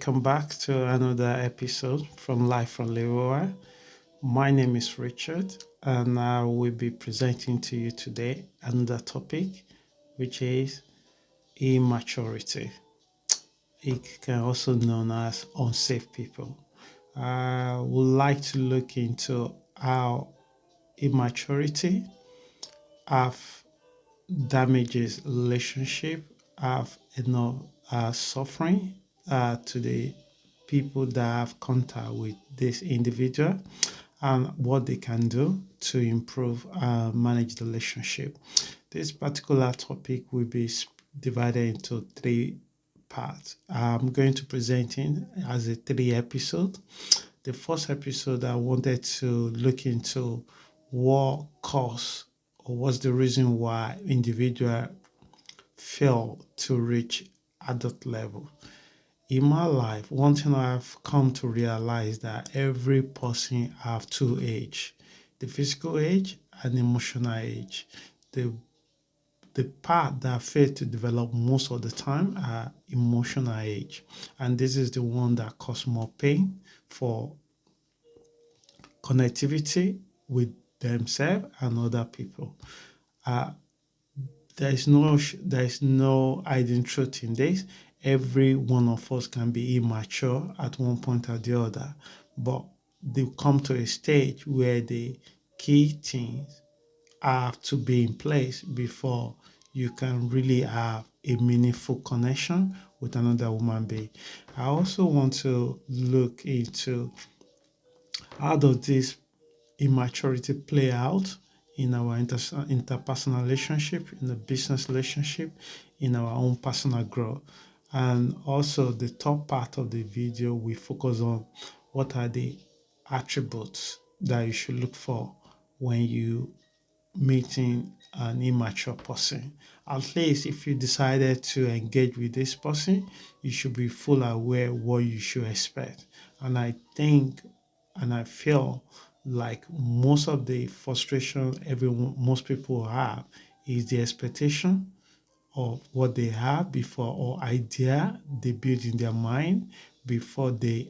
welcome back to another episode from Life from Leroy. My name is Richard, and I will be presenting to you today another topic, which is immaturity. It can also known as unsafe people. I would like to look into how immaturity have damages relationship, have enough suffering to the people that have contact with this individual, and what they can do to improve manage the relationship. This particular topic will be divided into three parts. I'm going to present it as a three episode. The first episode, I wanted to look into what cause or what's the reason why individual fail to reach adult level. In my life, one thing I've come to realize that every person have two age, the physical age and emotional age. The the part that fail to develop most of the time are emotional age. And this is the one that cause more pain for connectivity with themselves and other people. Uh, there is no hiding truth in this. Every one of us can be immature at one point or the other, but they come to a stage where the key things have to be in place before you can really have a meaningful connection with another human being. I also want to look into how does this immaturity play out in our interpersonal relationship, in the business relationship, in our own personal growth. And also, the top part of the video, we focus on what are the attributes that you should look for when you meeting an immature person. At least if you decided to engage with this person, you should be full aware what you should expect. And I think and I feel like most of the frustration most people have is the expectation of what they have before or idea they build in their mind before they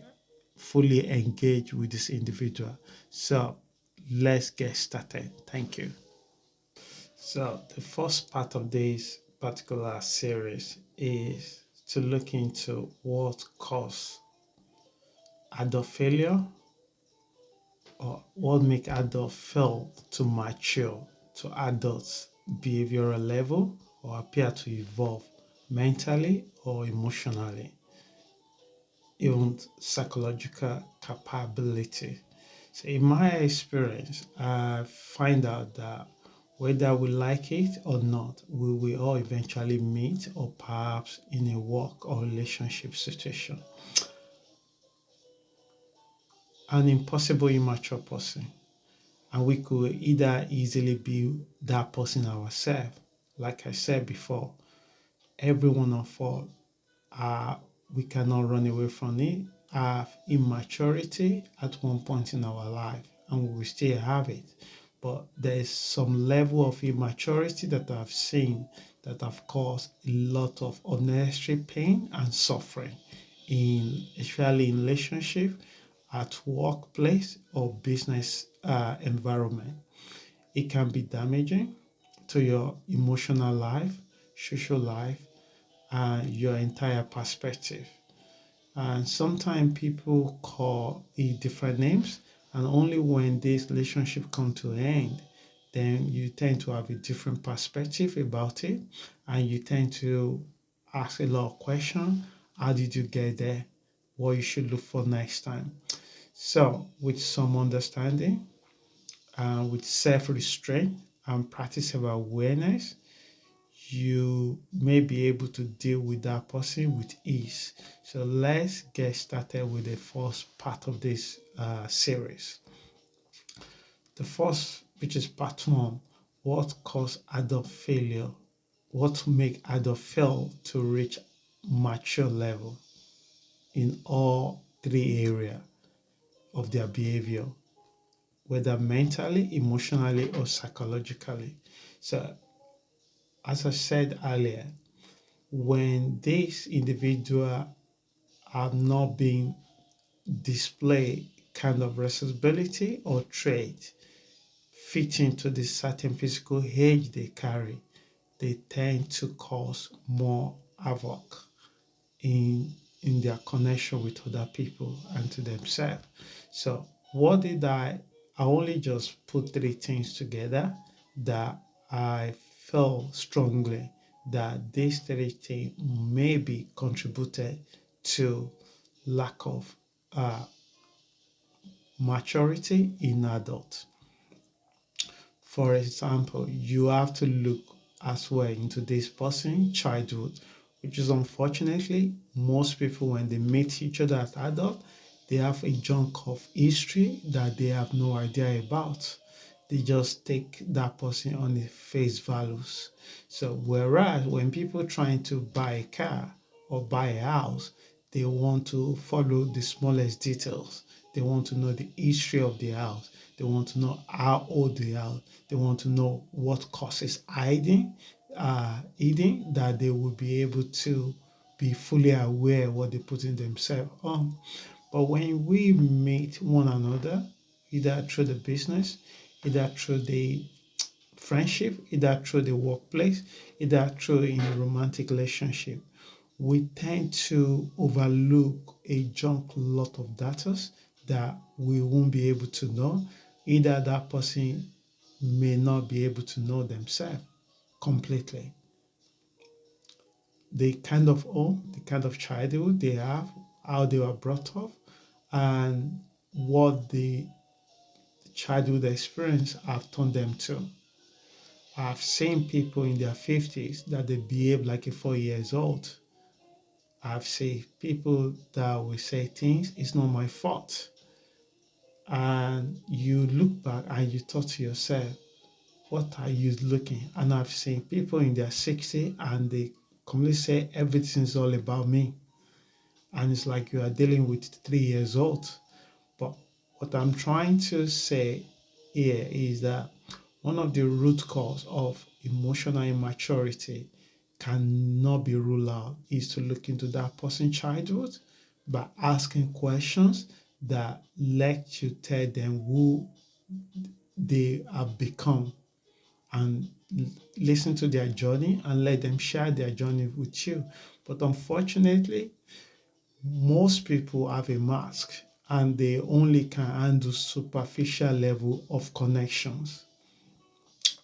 fully engage with this individual. So let's get started. Thank you. So the first part of this particular series is to look into what cause adult failure or what make adults fail to mature to adults behavioral level or appear to evolve mentally or emotionally, even psychological capability. So in my experience, I find out that whether we like it or not, we will all eventually meet or perhaps in a work or relationship situation. An impossible immature person, and we could either easily be that person ourselves. Like I said before, every one of us, we cannot run away from it, have immaturity at one point in our life, and we will still have it. But there is some level of immaturity that I've seen that have caused a lot of unnecessary pain and suffering in especially in relationship, at workplace or business environment. It can be damaging to your emotional life, social life, and your entire perspective. And sometimes people call it different names, and only when this relationship come to an end, then you tend to have a different perspective about it, and you tend to ask a lot of questions. How did you get there? What you should look for next time. So, with some understanding, with self-restraint and practice of awareness, you may be able to deal with that person with ease. So let's get started with the first part of this series. The first, which is part one, what cause adult failure? What make adult fail to reach mature level in all three areas of their behavior, whether mentally, emotionally, or psychologically. So, as I said earlier, when this individual have not been display kind of responsibility or trait fitting to the certain physical age they carry, they tend to cause more havoc in their connection with other people and to themselves. So what did I only just put three things together that I felt strongly that these three things maybe contributed to lack of uh, maturity in adults. For example, you have to look as well into this person's childhood, which is unfortunately most people when they meet each other as adults, they have a chunk of history that they have no idea about. They just take that person on the face values. So whereas when people trying to buy a car or buy a house, they want to follow the smallest details. They want to know the history of the house. They want to know how old they are. They want to know what causes hiding that they will be able to be fully aware of what they put in themselves on. But when we meet one another, either through the business, either through the friendship, either through the workplace, either through in a romantic relationship, we tend to overlook a junk lot of data that we won't be able to know. Either that person may not be able to know themselves completely. The kind of home, the kind of childhood they have, how they were brought up, and what the childhood experience have turned them to. I've seen people in their 50s that they behave like a 4 years old. I've seen people that will say things, it's not my fault. And you look back and you thought to yourself, what are you looking? And I've seen people in their 60s and they commonly say everything's all about me. And it's like you are dealing with 3 years old. But what I'm trying to say here is that one of the root cause of emotional immaturity cannot be ruled out is to look into that person's childhood by asking questions that let you tell them who they have become and listen to their journey and let them share their journey with you. But unfortunately, most people have a mask and they only can handle superficial level of connections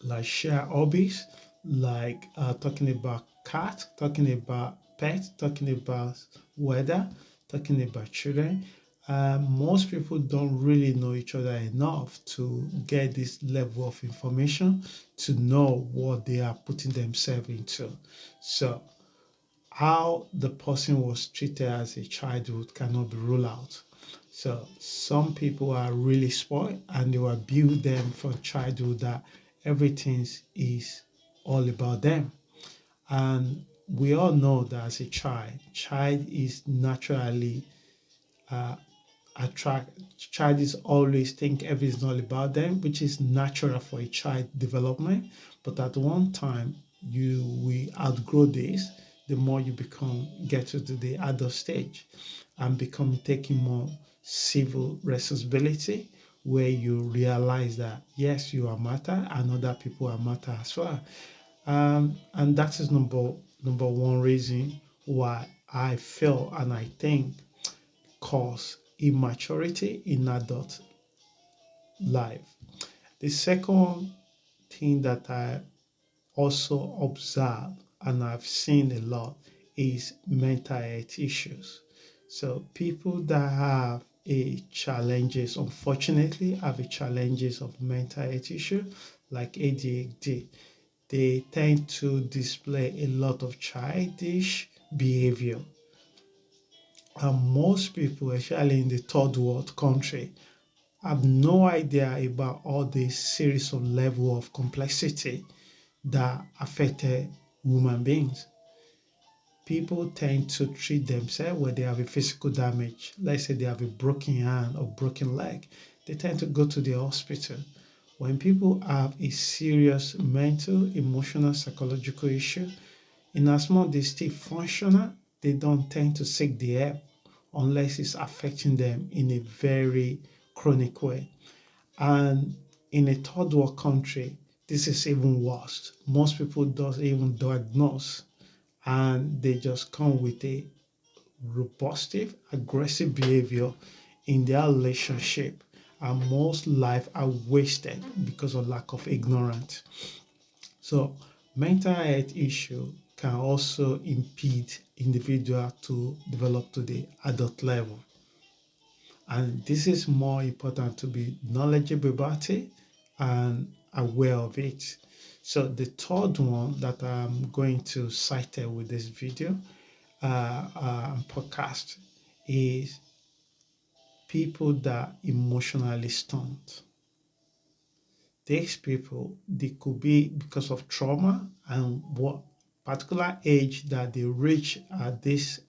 like share hobbies, like talking about cat, talking about pets, talking about weather, talking about children. Most people don't really know each other enough to get this level of information to know what they are putting themselves into. So how the person was treated as a childhood cannot be ruled out. So some people are really spoiled and they were built them from childhood that everything is all about them. And we all know that as a child is naturally uh, attract child is always think everything's all about them, which is natural for a child development. But at one time you we outgrow this, the more you become get to the adult stage and become taking more civil responsibility where you realize that yes you are matter and other people are matter as well. And that is number one reason why I feel and I think cause immaturity in adult life. The second thing that I also observe and I've seen a lot is mental health issues. So people that have a challenges, unfortunately, have a challenges of mental health issue like ADHD, they tend to display a lot of childish behavior. And most people, especially in the third world country, have no idea about all this series of level of complexity that affected human beings. People tend to treat themselves when they have a physical damage. Let's say they have a broken hand or broken leg. They tend to go to the hospital. When people have a serious mental, emotional, psychological issue, in as much they still functional, they don't tend to seek the help unless it's affecting them in a very chronic way. And in a third world country, this is even worse. Most people don't even diagnose, and they just come with a robust, aggressive behavior in their relationship, and most lives are wasted because of lack of ignorance. So mental health issue can also impede individual to develop to the adult level. And this is more important to be knowledgeable about it and aware of it. So the third one that I'm going to cite with this video podcast is people that emotionally stunned. These people, they could be because of trauma and what particular age that they reach at this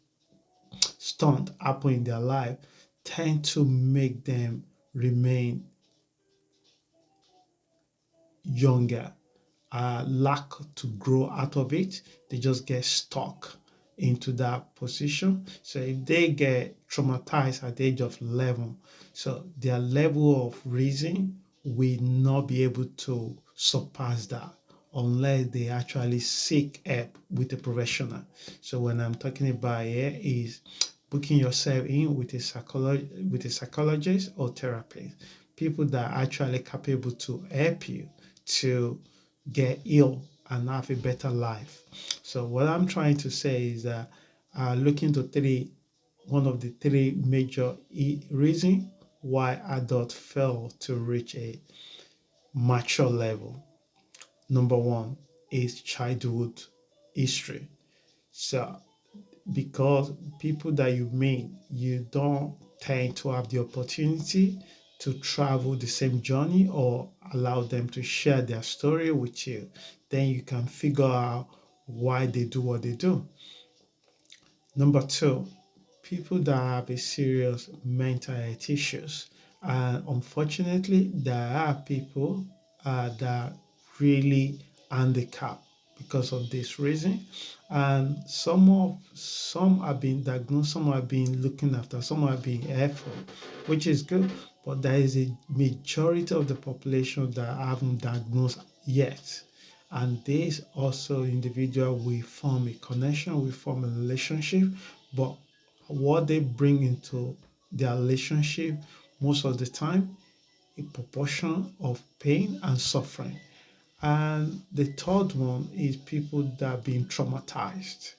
stunt happen in their life tend to make them remain younger, lack to grow out of it. They just get stuck into that position. So if they get traumatized at the age of 11, so their level of reason will not be able to surpass that unless they actually seek help with a professional. So when I'm talking about here is booking yourself in with a psychologist or therapist, people that are actually capable to help you to get ill and have a better life. So what I'm trying to say is that look into one of the three major reasons why adults fail to reach a mature level. Number one is childhood history. So because people that you meet, you don't tend to have the opportunity to travel the same journey or allow them to share their story with you. Then you can figure out why they do what they do. Number two, people that have a serious mental health issues. And unfortunately, there are people that really handicap because of this reason. And some have been diagnosed, some have been looking after, some have been helpful, which is good. But there is a majority of the population that haven't diagnosed yet. And this also individual will form a connection, will form a relationship, but what they bring into their relationship most of the time a proportion of pain and suffering. And the third one is people that have been traumatized.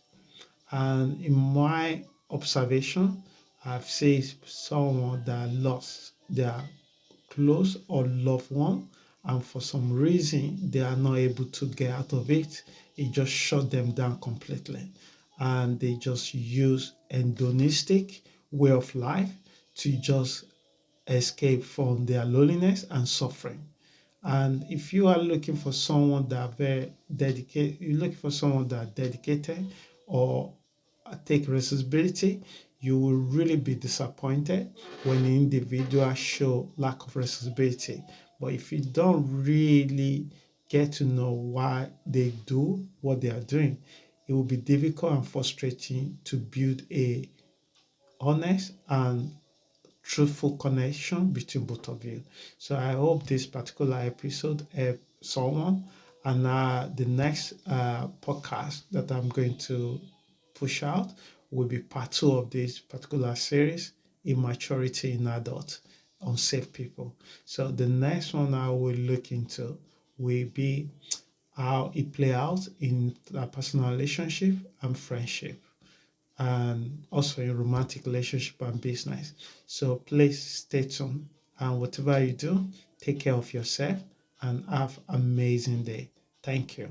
And in my observation, I've seen someone that lost their close or loved one, and for some reason they are not able to get out of it. It just shut them down completely, and they just use hedonistic way of life to just escape from their loneliness and suffering. And if you are looking for someone that very dedicated, you're looking for someone that dedicated or take responsibility, you will really be disappointed when the individual show lack of responsibility. But if you don't really get to know why they do what they are doing, it will be difficult and frustrating to build a honest and truthful connection between both of you. So I hope this particular episode helped someone. And the next podcast that I'm going to push out will be part two of this particular series, Immaturity in Adult, Unsafe People. So the next one I will look into will be how it play out in a personal relationship and friendship, and also in romantic relationship and business. So please stay tuned. And whatever you do, take care of yourself and have an amazing day. Thank you.